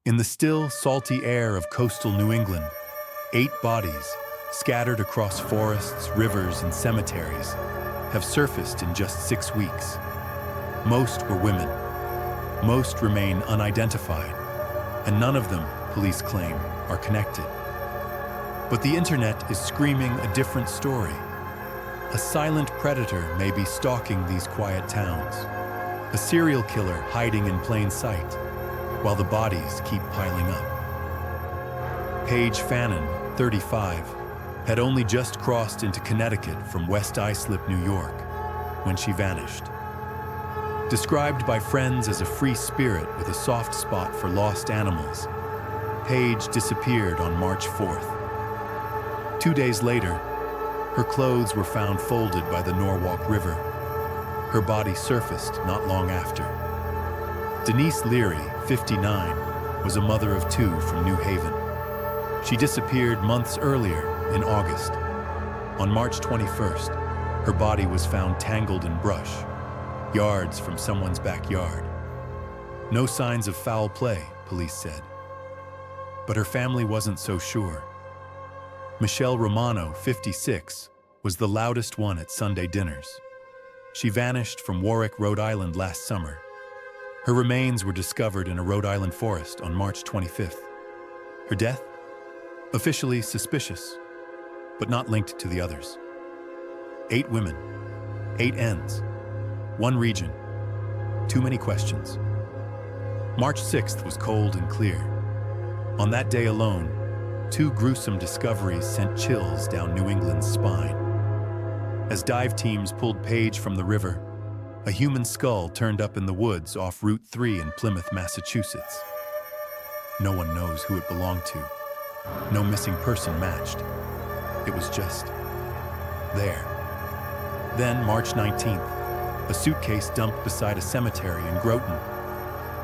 In the still, salty air of coastal New England, 8 bodies, scattered across forests, rivers, and cemeteries, have surfaced in just 6 weeks. Most were women. Most remain unidentified, and none of them, police claim, are connected. But the internet is screaming a different story. A silent predator may be stalking these quiet towns, a serial killer hiding in plain sight, while the bodies keep piling up. Paige Fannon, 35, had only just crossed into Connecticut from West Islip, New York, when she vanished. Described by friends as a free spirit with a soft spot for lost animals, Paige disappeared on March 4th. 2 days later, her clothes were found folded by the Norwalk River. Her body surfaced not long after. Denise Leary, 59, was a mother of 2 from New Haven. She disappeared months earlier, in August. On March 21st, her body was found tangled in brush, yards from someone's backyard. No signs of foul play, police said. But her family wasn't so sure. Michele Romano, 56, was the loudest one at Sunday dinners. She vanished from Warwick, Rhode Island last summer. Her remains were discovered in a Rhode Island forest on March 25th. Her death? Officially suspicious, but not linked to the others. 8 women, 8 ends, 1 region, too many questions. March 6th was cold and clear. On that day alone, 2 gruesome discoveries sent chills down New England's spine. As dive teams pulled Paige from the river, a human skull turned up in the woods off Route 3 in Plymouth, Massachusetts. No one knows who it belonged to. No missing person matched. It was just there. Then, March 19th, a suitcase dumped beside a cemetery in Groton.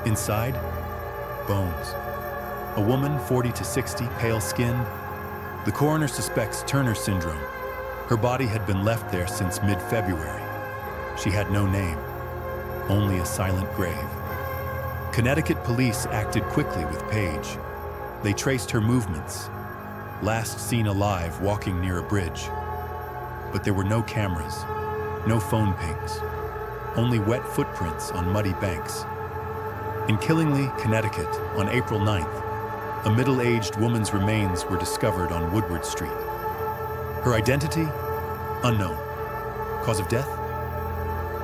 Inside, bones. A woman, 40 to 60, pale-skinned. The coroner suspects Turner syndrome. Her body had been left there since mid-February. She had no name, only a silent grave. Connecticut police acted quickly with Paige. They traced her movements, last seen alive walking near a bridge. But there were no cameras, no phone pings, only wet footprints on muddy banks. In Killingly, Connecticut, on April 9th, a middle-aged woman's remains were discovered on Woodward Street. Her identity? Unknown. Cause of death?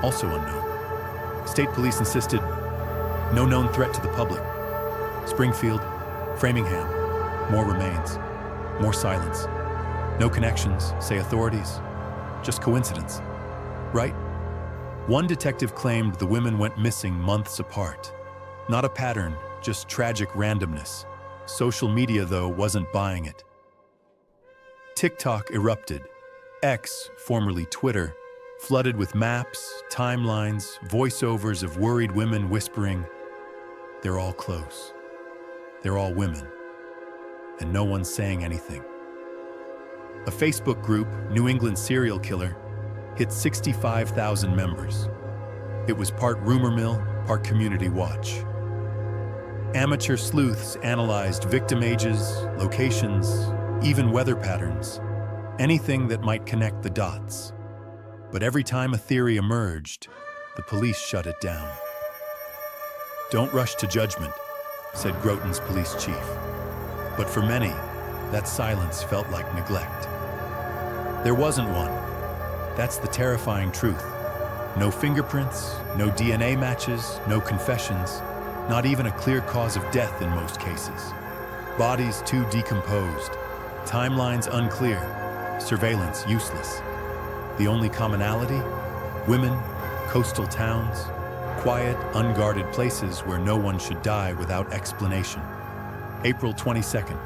Also unknown. State police insisted, no known threat to the public. Springfield, Framingham, more remains, more silence. No connections, say authorities. Just coincidence, right? One detective claimed the women went missing months apart. Not a pattern, just tragic randomness. Social media, though, wasn't buying it. TikTok erupted. X, formerly Twitter, flooded with maps, timelines, voiceovers of worried women whispering, "They're all close. They're all women." And no one's saying anything. A Facebook group, New England Serial Killer, hit 65,000 members. It was part rumor mill, part community watch. Amateur sleuths analyzed victim ages, locations, even weather patterns, anything that might connect the dots. But every time a theory emerged, the police shut it down. "Don't rush to judgment," said Groton's police chief. But for many, that silence felt like neglect. There wasn't one. That's the terrifying truth. No fingerprints, no DNA matches, no confessions, not even a clear cause of death in most cases. Bodies too decomposed, timelines unclear, surveillance useless. The only commonality? Women, coastal towns, quiet, unguarded places where no one should die without explanation. April 22nd,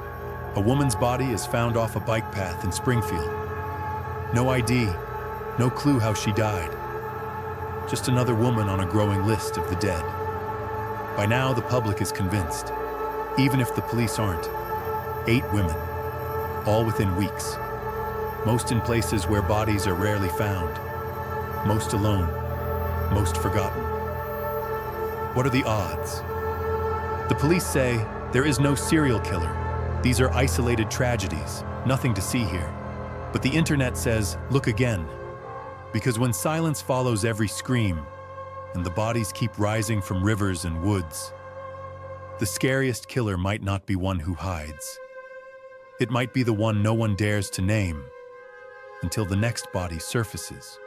a woman's body is found off a bike path in Springfield. No ID, no clue how she died. Just another woman on a growing list of the dead. By now, the public is convinced, even if the police aren't. 8 women, all within weeks. Most in places where bodies are rarely found. Most alone, most forgotten. What are the odds? The police say There is no serial killer. These are isolated tragedies, nothing to see here. But the internet says, look again. Because when silence follows every scream, and the bodies keep rising from rivers and woods, the scariest killer might not be one who hides. It might be the one no one dares to name until the next body surfaces.